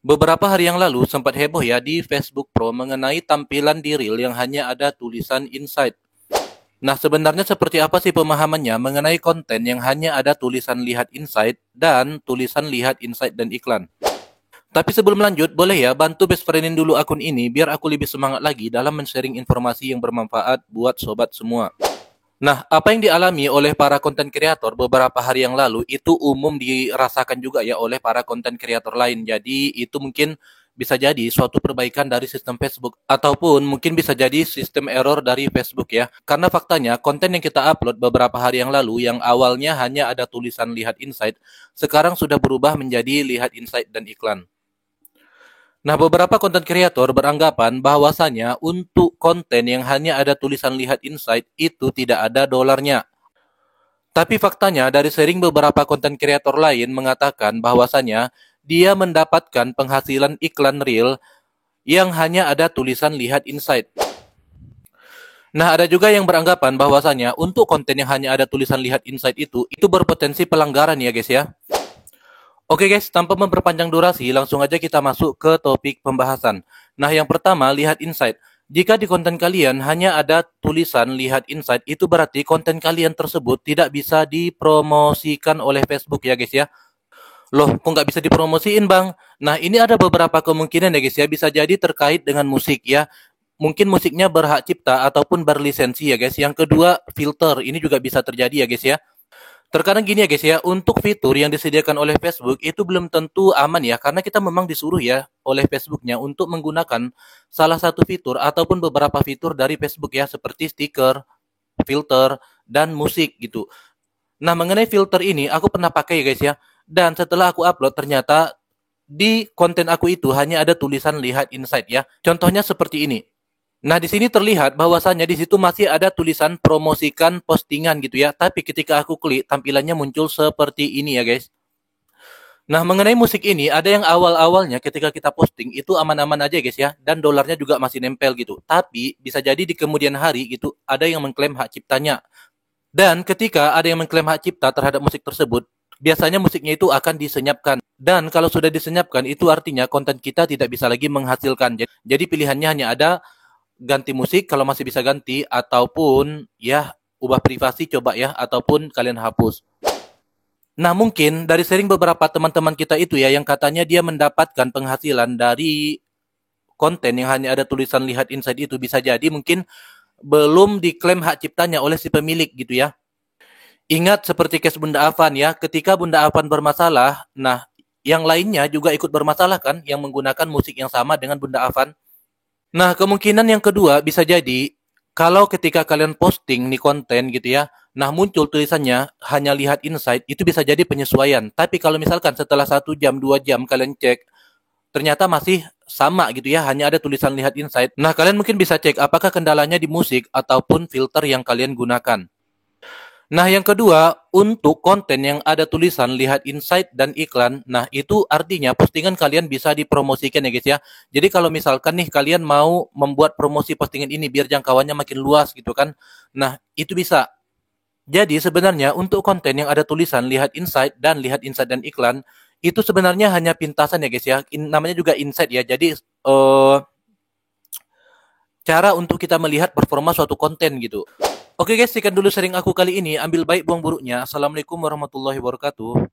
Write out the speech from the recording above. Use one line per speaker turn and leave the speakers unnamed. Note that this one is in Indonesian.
Beberapa hari yang lalu sempat heboh ya di Facebook Pro mengenai tampilan di Reel yang hanya ada tulisan Insight. Nah, sebenarnya seperti apa sih pemahamannya mengenai konten yang hanya ada tulisan lihat Insight dan tulisan lihat Insight dan iklan? Tapi sebelum lanjut, boleh ya bantu best friendin dulu akun ini biar aku lebih semangat lagi dalam men-sharing informasi yang bermanfaat buat sobat semua. Nah, apa yang dialami oleh para konten kreator beberapa hari yang lalu itu umum dirasakan juga ya oleh para konten kreator lain. Jadi, itu mungkin bisa jadi suatu perbaikan dari sistem Facebook ataupun mungkin bisa jadi sistem error dari Facebook ya. Karena faktanya konten yang kita upload beberapa hari yang lalu yang awalnya hanya ada tulisan lihat insight, sekarang sudah berubah menjadi lihat insight dan iklan. Nah, beberapa konten kreator beranggapan bahwasanya untuk konten yang hanya ada tulisan lihat insight itu tidak ada dolarnya. Tapi faktanya dari sharing beberapa konten kreator lain mengatakan bahwasanya dia mendapatkan penghasilan iklan real yang hanya ada tulisan lihat insight. Nah, ada juga yang beranggapan bahwasanya untuk konten yang hanya ada tulisan lihat insight itu berpotensi pelanggaran ya guys ya. Oke guys, tanpa memperpanjang durasi, langsung aja kita masuk ke topik pembahasan. Nah, yang pertama, lihat insight. Jika di konten kalian hanya ada tulisan lihat insight, itu berarti konten kalian tersebut tidak bisa dipromosikan oleh Facebook ya guys ya. Loh, kok nggak bisa dipromosiin bang? Nah, ini ada beberapa kemungkinan ya guys ya, bisa jadi terkait dengan musik ya. Mungkin musiknya berhak cipta ataupun berlisensi ya guys. Yang kedua, filter. Ini juga bisa terjadi ya guys ya. Terkadang gini ya guys ya, untuk fitur yang disediakan oleh Facebook itu belum tentu aman ya, karena kita memang disuruh ya oleh Facebooknya untuk menggunakan salah satu fitur ataupun beberapa fitur dari Facebook ya, seperti stiker, filter, dan musik gitu. Nah, mengenai filter ini aku pernah pakai ya guys ya, dan setelah aku upload ternyata di konten aku itu hanya ada tulisan lihat insight ya. Contohnya seperti ini. Nah, di sini terlihat bahwasannya di situ masih ada tulisan promosikan postingan gitu ya. Tapi ketika aku klik, tampilannya muncul seperti ini ya, guys. Nah, mengenai musik ini, ada yang awal-awalnya ketika kita posting itu aman-aman aja guys ya. Dan dolarnya juga masih nempel gitu. Tapi bisa jadi di kemudian hari gitu ada yang mengklaim hak ciptanya. Dan ketika ada yang mengklaim hak cipta terhadap musik tersebut, biasanya musiknya itu akan disenyapkan. Dan kalau sudah disenyapkan, itu artinya konten kita tidak bisa lagi menghasilkan. Jadi pilihannya hanya ada ganti musik kalau masih bisa ganti ataupun ya ubah privasi coba ya ataupun kalian hapus. Nah, mungkin dari sharing beberapa teman-teman kita itu ya yang katanya dia mendapatkan penghasilan dari konten yang hanya ada tulisan lihat insight itu bisa jadi mungkin belum diklaim hak ciptanya oleh si pemilik gitu ya. Ingat seperti case Bunda Afan ya, ketika Bunda Afan bermasalah, nah yang lainnya juga ikut bermasalah kan yang menggunakan musik yang sama dengan Bunda Afan. Nah, kemungkinan yang kedua bisa jadi kalau ketika kalian posting nih konten gitu ya, nah muncul tulisannya hanya lihat insight, itu bisa jadi penyesuaian. Tapi kalau misalkan setelah 1 jam, 2 jam kalian cek, ternyata masih sama gitu ya, hanya ada tulisan lihat insight. Nah, kalian mungkin bisa cek apakah kendalanya di musik ataupun filter yang kalian gunakan. Nah, yang kedua, untuk konten yang ada tulisan lihat insight dan iklan, nah itu artinya postingan kalian bisa dipromosikan ya guys ya. Jadi kalau misalkan nih kalian mau membuat promosi postingan ini biar jangkauannya makin luas gitu kan. Nah, itu bisa. Jadi sebenarnya untuk konten yang ada tulisan lihat insight dan iklan, itu sebenarnya hanya pintasan ya guys ya. Namanya juga insight ya. Jadi cara untuk kita melihat performa suatu konten gitu. Oke guys, sekian dulu sharing aku kali ini. Ambil baik buang buruknya. Assalamualaikum warahmatullahi wabarakatuh.